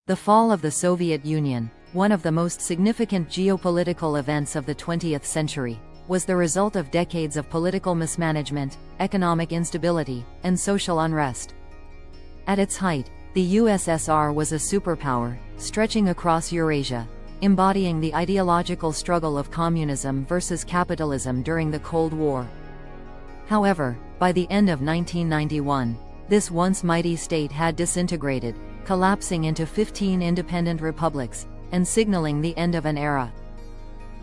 The fall of the Soviet Union, one of the most significant geopolitical events of the 20th century, was the result of decades of political mismanagement, economic instability, and social unrest. At its height, the USSR was a superpower, stretching across Eurasia, embodying the ideological struggle of communism versus capitalism during the Cold War. However, by the end of 1991, this once mighty state had disintegrated, collapsing into 15 independent republics, and signaling the end of an era.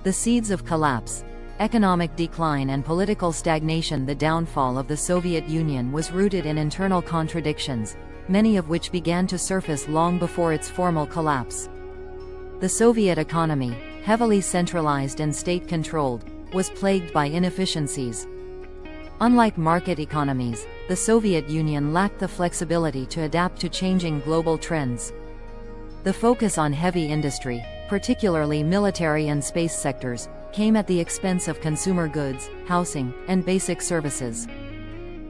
The seeds of collapse, economic decline and political stagnation. The downfall of the Soviet Union was rooted in internal contradictions, many of which began to surface long before its formal collapse. The Soviet economy, heavily centralized and state-controlled, was plagued by inefficiencies. Unlike market economies, the Soviet Union lacked the flexibility to adapt to changing global trends. The focus on heavy industry, particularly military and space sectors, came at the expense of consumer goods, housing, and basic services.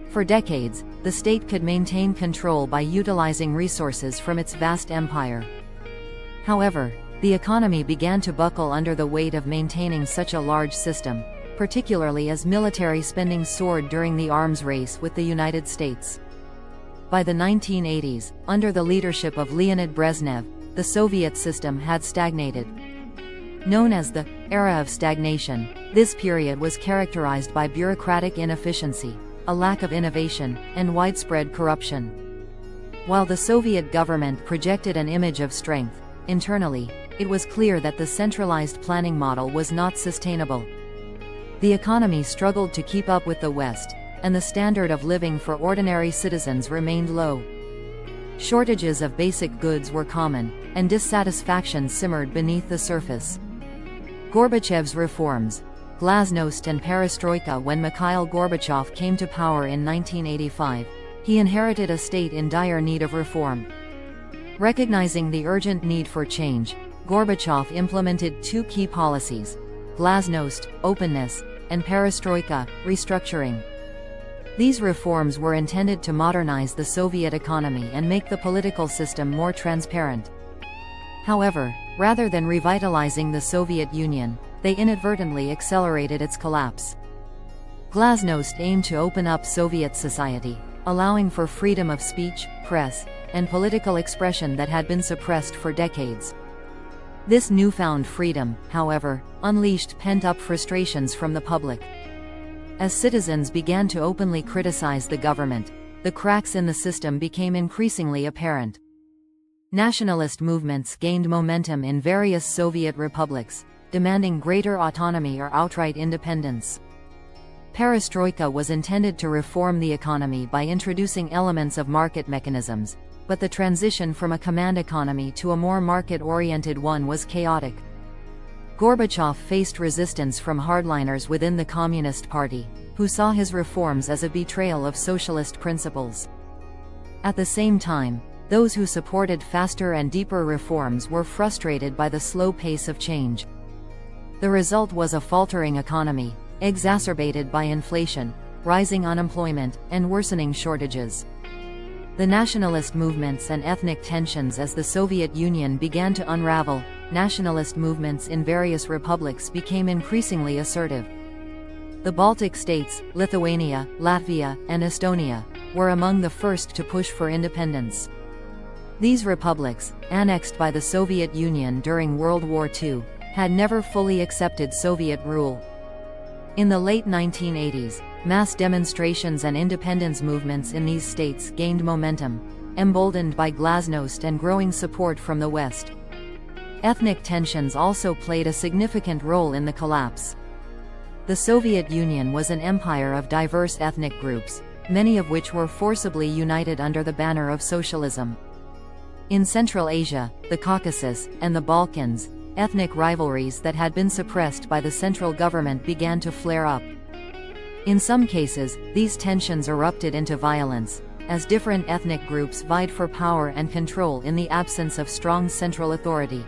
For decades, the state could maintain control by utilizing resources from its vast empire. However, the economy began to buckle under the weight of maintaining such a large system, particularly as military spending soared during the arms race with the United States. By the 1980s, under the leadership of Leonid Brezhnev, the Soviet system had stagnated. Known as the era of stagnation, this period was characterized by bureaucratic inefficiency, a lack of innovation, and widespread corruption. While the Soviet government projected an image of strength, internally, it was clear that the centralized planning model was not sustainable. The economy struggled to keep up with the West, and the standard of living for ordinary citizens remained low. Shortages of basic goods were common, and dissatisfaction simmered beneath the surface. Gorbachev's reforms, glasnost and perestroika. When Mikhail Gorbachev came to power in 1985, he inherited a state in dire need of reform. Recognizing the urgent need for change, Gorbachev implemented two key policies: glasnost, openness, and perestroika, restructuring. These reforms were intended to modernize the Soviet economy and make the political system more transparent. However, rather than revitalizing the Soviet Union, they inadvertently accelerated its collapse. Glasnost aimed to open up Soviet society, allowing for freedom of speech, press, and political expression that had been suppressed for decades. This newfound freedom, however, unleashed pent-up frustrations from the public. As citizens began to openly criticize the government, the cracks in the system became increasingly apparent. Nationalist movements gained momentum in various Soviet republics, demanding greater autonomy or outright independence. Perestroika was intended to reform the economy by introducing elements of market mechanisms, but the transition from a command economy to a more market-oriented one was chaotic. Gorbachev faced resistance from hardliners within the Communist Party, who saw his reforms as a betrayal of socialist principles. At the same time, those who supported faster and deeper reforms were frustrated by the slow pace of change. The result was a faltering economy, exacerbated by inflation, rising unemployment, and worsening shortages. The nationalist movements and ethnic tensions. As the Soviet Union began to unravel, nationalist movements in various republics became increasingly assertive. The Baltic states, Lithuania, Latvia, and Estonia, were among the first to push for independence. These republics, annexed by the Soviet Union during World War II, had never fully accepted Soviet rule. In the late 1980s, mass demonstrations and independence movements in these states gained momentum, emboldened by glasnost and growing support from the West. Ethnic tensions also played a significant role in the collapse. The Soviet Union was an empire of diverse ethnic groups, many of which were forcibly united under the banner of socialism. In Central Asia, the Caucasus, and the Balkans, ethnic rivalries that had been suppressed by the central government began to flare up. In some cases, these tensions erupted into violence, as different ethnic groups vied for power and control in the absence of strong central authority.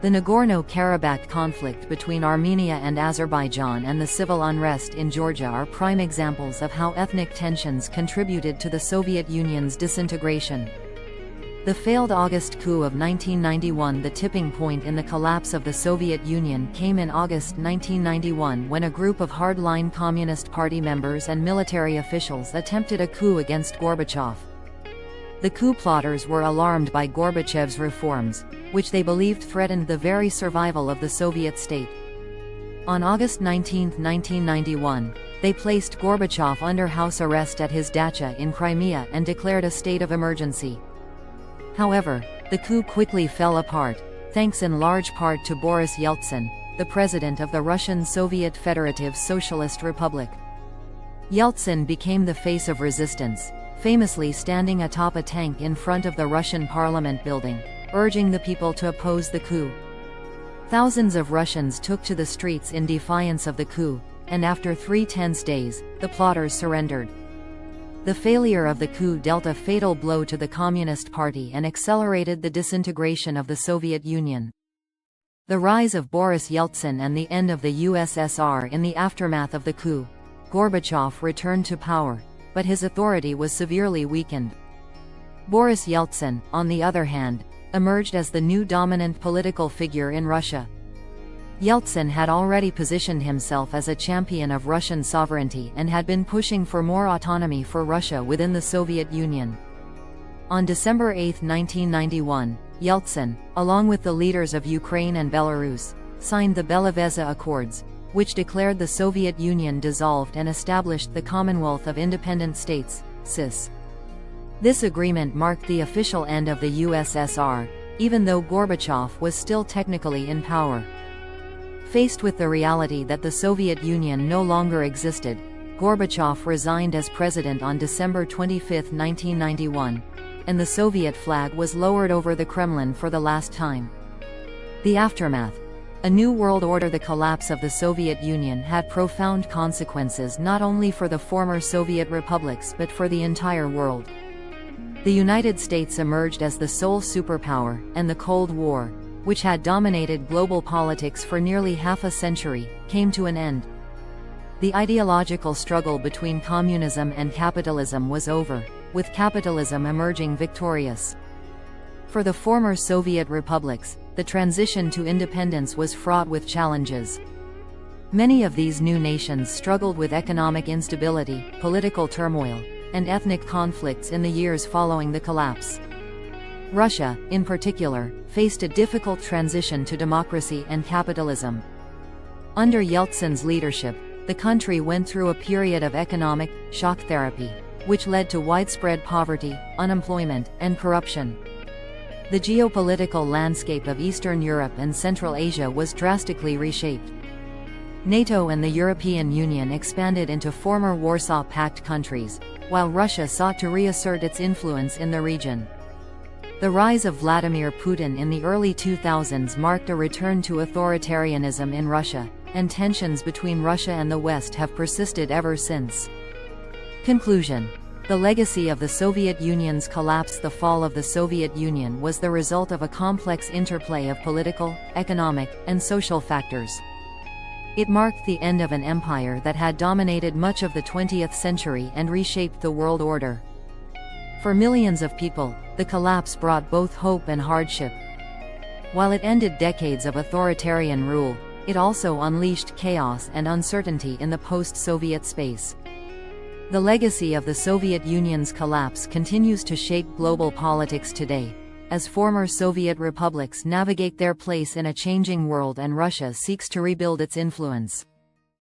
The Nagorno-Karabakh conflict between Armenia and Azerbaijan and the civil unrest in Georgia are prime examples of how ethnic tensions contributed to the Soviet Union's disintegration. The failed August coup of 1991. The tipping point in the collapse of the Soviet Union came in August 1991 when a group of hardline Communist Party members and military officials attempted a coup against Gorbachev. The coup plotters were alarmed by Gorbachev's reforms, which they believed threatened the very survival of the Soviet state. On August 19, 1991, they placed Gorbachev under house arrest at his dacha in Crimea and declared a state of emergency. However, the coup quickly fell apart, thanks in large part to Boris Yeltsin, the president of the Russian Soviet Federative Socialist Republic. Yeltsin became the face of resistance, famously standing atop a tank in front of the Russian parliament building, urging the people to oppose the coup. Thousands of Russians took to the streets in defiance of the coup, and after 3 tense days, the plotters surrendered. The failure of the coup dealt a fatal blow to the Communist Party and accelerated the disintegration of the Soviet Union. The rise of Boris Yeltsin and the end of the USSR. In the aftermath of the coup, Gorbachev returned to power, but his authority was severely weakened. Boris Yeltsin, on the other hand, emerged as the new dominant political figure in Russia. Yeltsin had already positioned himself as a champion of Russian sovereignty and had been pushing for more autonomy for Russia within the Soviet Union. On December 8, 1991, Yeltsin, along with the leaders of Ukraine and Belarus, signed the Belovezh Accords, which declared the Soviet Union dissolved and established the Commonwealth of Independent States, CIS. This agreement marked the official end of the USSR, even though Gorbachev was still technically in power. Faced with the reality that the Soviet Union no longer existed, Gorbachev resigned as president on December 25, 1991, and the Soviet flag was lowered over the Kremlin for the last time. The aftermath. A new world order. The collapse of the Soviet Union had profound consequences not only for the former Soviet republics but for the entire world. The United States emerged as the sole superpower, and the Cold War, which had dominated global politics for nearly half a century, came to an end. The ideological struggle between communism and capitalism was over, with capitalism emerging victorious. For the former Soviet republics, the transition to independence was fraught with challenges. Many of these new nations struggled with economic instability, political turmoil, and ethnic conflicts in the years following the collapse. Russia, in particular, faced a difficult transition to democracy and capitalism. Under Yeltsin's leadership, the country went through a period of economic shock therapy, which led to widespread poverty, unemployment, and corruption. The geopolitical landscape of Eastern Europe and Central Asia was drastically reshaped. NATO and the European Union expanded into former Warsaw Pact countries, while Russia sought to reassert its influence in the region. The rise of Vladimir Putin in the early 2000s marked a return to authoritarianism in Russia, and tensions between Russia and the West have persisted ever since. Conclusion. The legacy of the Soviet Union's collapse. The fall of the Soviet Union was the result of a complex interplay of political, economic, and social factors. It marked the end of an empire that had dominated much of the 20th century and reshaped the world order. For millions of people, the collapse brought both hope and hardship. While it ended decades of authoritarian rule, it also unleashed chaos and uncertainty in the post-Soviet space. The legacy of the Soviet Union's collapse continues to shape global politics today, as former Soviet republics navigate their place in a changing world and Russia seeks to rebuild its influence.